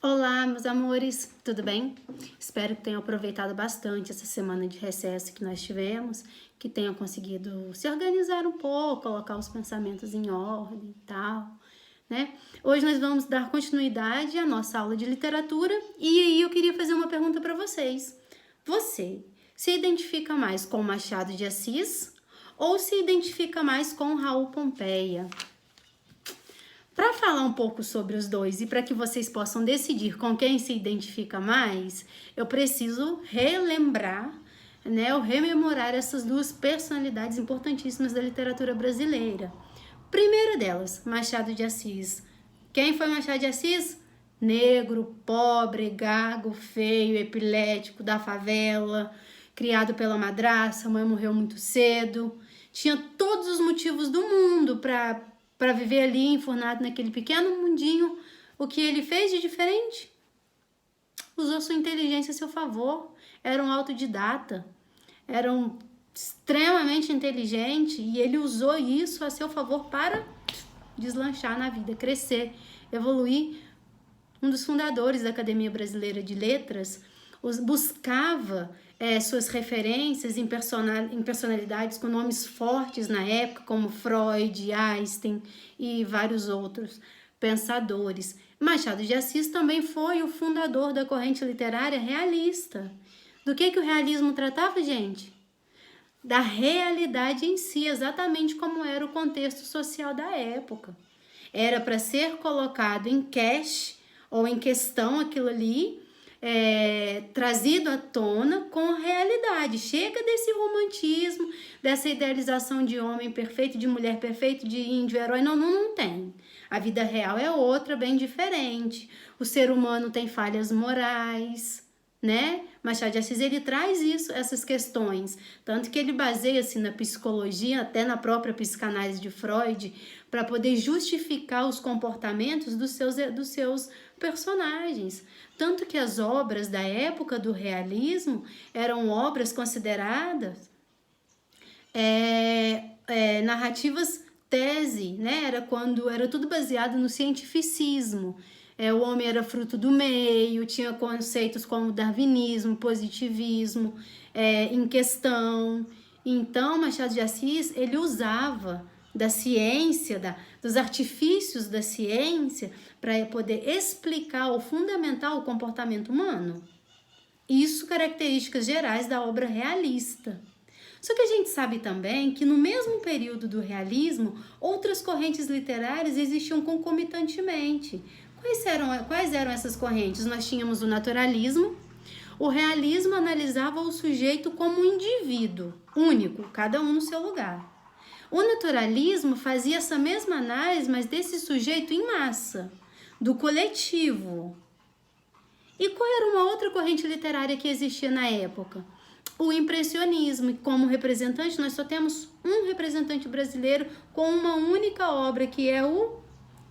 Olá, meus amores, tudo bem? Espero que tenham aproveitado bastante essa semana de recesso que nós tivemos, que tenham conseguido se organizar um pouco, colocar os pensamentos em ordem e tal, né? Hoje nós vamos dar continuidade à nossa aula de literatura e aí eu queria fazer uma pergunta para vocês. Você se identifica mais com Machado de Assis ou se identifica mais com Raul Pompeia? Para falar um pouco sobre os dois e para que vocês possam decidir com quem se identifica mais, eu preciso relembrar, né, ou rememorar essas duas personalidades importantíssimas da literatura brasileira. Primeira delas, Machado de Assis. Quem foi Machado de Assis? Negro, pobre, gago, feio, epilético, da favela, criado pela madraça, a mãe morreu muito cedo. Tinha todos os motivos do mundo para viver ali enfurnado naquele pequeno mundinho. O que ele fez de diferente? Usou sua inteligência a seu favor. Era um autodidata. Era um extremamente inteligente e ele usou isso a seu favor para deslanchar na vida, crescer, evoluir. Um dos fundadores da Academia Brasileira de Letras buscava suas referências em personalidades com nomes fortes na época, como Freud, Einstein e vários outros pensadores. Machado de Assis também foi o fundador da corrente literária realista. Do que o realismo tratava, gente? Da realidade em si, exatamente como era o contexto social da época. Era para ser colocado em cash ou em questão aquilo ali, trazido à tona com a realidade. Chega desse romantismo, dessa idealização de homem perfeito, de mulher perfeita, de índio, herói. Não tem. A vida real é outra, bem diferente. O ser humano tem falhas morais, né? Machado de Assis, ele traz isso, essas questões, tanto que ele baseia-se na psicologia, até na própria psicanálise de Freud, para poder justificar os comportamentos dos seus personagens. Tanto que as obras da época do realismo eram obras consideradas narrativas tese, né? Era tudo baseado no cientificismo. O homem era fruto do meio, tinha conceitos como darwinismo, positivismo em questão. Então, Machado de Assis, ele usava da ciência, dos artifícios da ciência para poder explicar ou fundamentar o comportamento humano. Isso características gerais da obra realista. Só que a gente sabe também que no mesmo período do realismo, outras correntes literárias existiam concomitantemente. Quais eram essas correntes? Nós tínhamos o naturalismo. O realismo analisava o sujeito como um indivíduo, único, cada um no seu lugar. O naturalismo fazia essa mesma análise, mas desse sujeito em massa, do coletivo. E qual era uma outra corrente literária que existia na época? O impressionismo. Como representante, nós só temos um representante brasileiro com uma única obra, que é o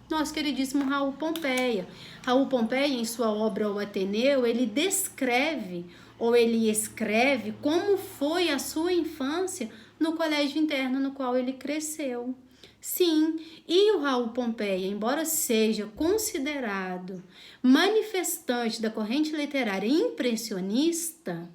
nosso queridíssimo Raul Pompeia. Raul Pompeia, em sua obra O Ateneu, ele descreve ou ele escreve como foi a sua infância no colégio interno no qual ele cresceu. Sim, e o Raul Pompeia, embora seja considerado manifestante da corrente literária impressionista,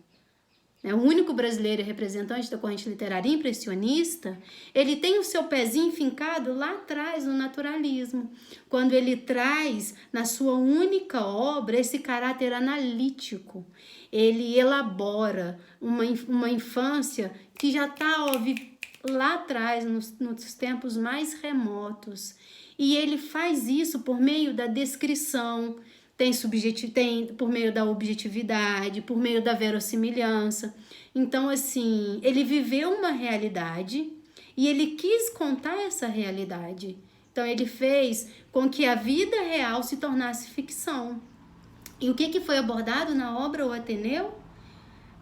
o único brasileiro representante da corrente literária impressionista, ele tem o seu pezinho fincado lá atrás no naturalismo, quando ele traz na sua única obra esse caráter analítico. Ele elabora uma infância que já está lá atrás, nos tempos mais remotos. E ele faz isso por meio da descrição, tem por meio da objetividade, por meio da verossimilhança. Então, assim, ele viveu uma realidade e ele quis contar essa realidade. Então, ele fez com que a vida real se tornasse ficção. E o que foi abordado na obra O Ateneu?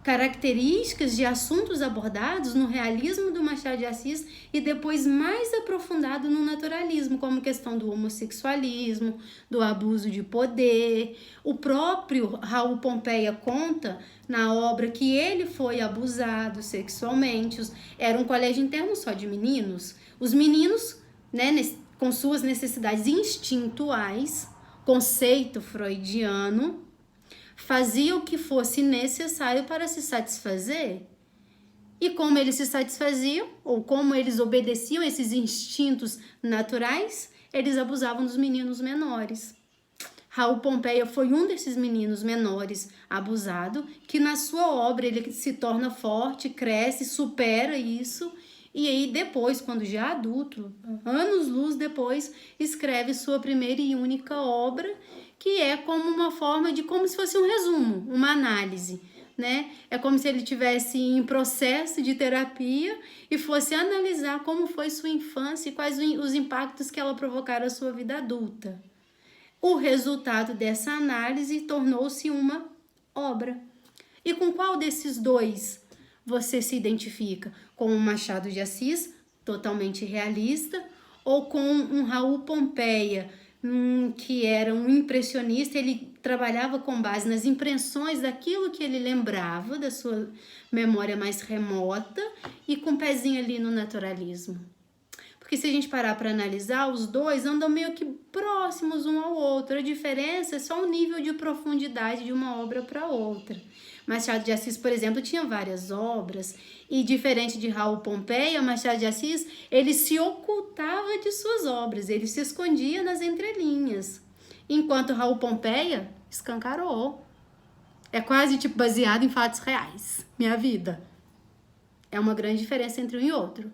Características de assuntos abordados no realismo do Machado de Assis e depois mais aprofundado no naturalismo, como questão do homossexualismo, do abuso de poder. O próprio Raul Pompeia conta na obra que ele foi abusado sexualmente. Era um colégio interno só de meninos. Os meninos, né, com suas necessidades instintuais, conceito freudiano, fazia o que fosse necessário para se satisfazer. E como eles se satisfaziam, ou como eles obedeciam esses instintos naturais, eles abusavam dos meninos menores. Raul Pompeia foi um desses meninos menores abusado, que na sua obra ele se torna forte, cresce, supera isso, e aí depois, quando já adulto, anos-luz depois, escreve sua primeira e única obra, que é como uma forma de, como se fosse um resumo, uma análise, né? É como se ele tivesse em processo de terapia e fosse analisar como foi sua infância e quais os impactos que ela provocaram na sua vida adulta. O resultado dessa análise tornou-se uma obra. E com qual desses dois você se identifica? Com o Machado de Assis, totalmente realista, ou com um Raul Pompeia, que era um impressionista? Ele trabalhava com base nas impressões daquilo que ele lembrava, da sua memória mais remota, e com um pezinho ali no naturalismo. Porque se a gente parar para analisar, os dois andam meio que próximos um ao outro. A diferença é só o nível de profundidade de uma obra para outra. Machado de Assis, por exemplo, tinha várias obras, e diferente de Raul Pompeia, Machado de Assis, ele se ocultava de suas obras, ele se escondia nas entrelinhas. Enquanto Raul Pompeia escancarou. É quase tipo baseado em fatos reais. Minha vida. É uma grande diferença entre um e outro.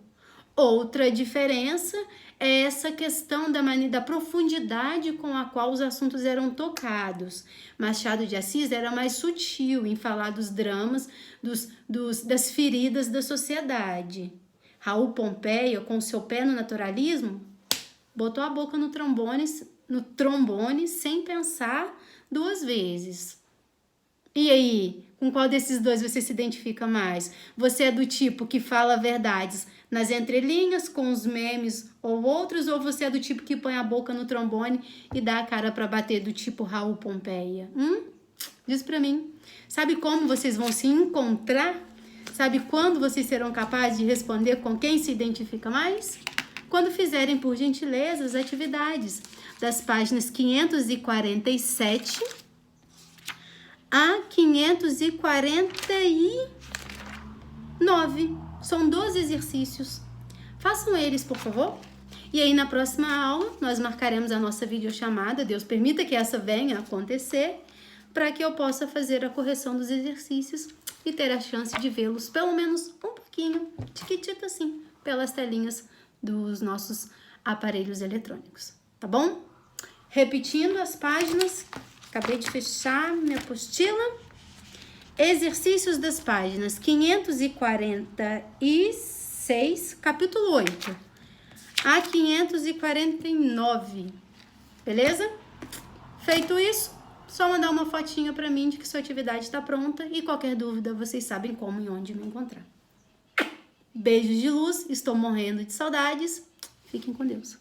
Outra diferença é essa questão da profundidade com a qual os assuntos eram tocados. Machado de Assis era mais sutil em falar dos dramas, das feridas da sociedade. Raul Pompeia, com seu pé no naturalismo, botou a boca no trombone sem pensar duas vezes. E aí, com qual desses dois você se identifica mais? Você é do tipo que fala verdades nas entrelinhas, com os memes ou outros, ou você é do tipo que põe a boca no trombone e dá a cara para bater, do tipo Raul Pompeia? Diz pra mim. Sabe como vocês vão se encontrar? Sabe quando vocês serão capazes de responder com quem se identifica mais? Quando fizerem, por gentileza, as atividades das páginas 547 a 549. São 12 exercícios. Façam eles, por favor. E aí, na próxima aula, nós marcaremos a nossa videochamada. Deus permita que essa venha a acontecer, para que eu possa fazer a correção dos exercícios e ter a chance de vê-los pelo menos um pouquinho, tiquitito assim, pelas telinhas dos nossos aparelhos eletrônicos. Tá bom? Repetindo as páginas, acabei de fechar minha apostila. Exercícios das páginas 546, capítulo 8, a 549, beleza? Feito isso, só mandar uma fotinha para mim de que sua atividade está pronta, e qualquer dúvida vocês sabem como e onde me encontrar. Beijos de luz, estou morrendo de saudades, fiquem com Deus.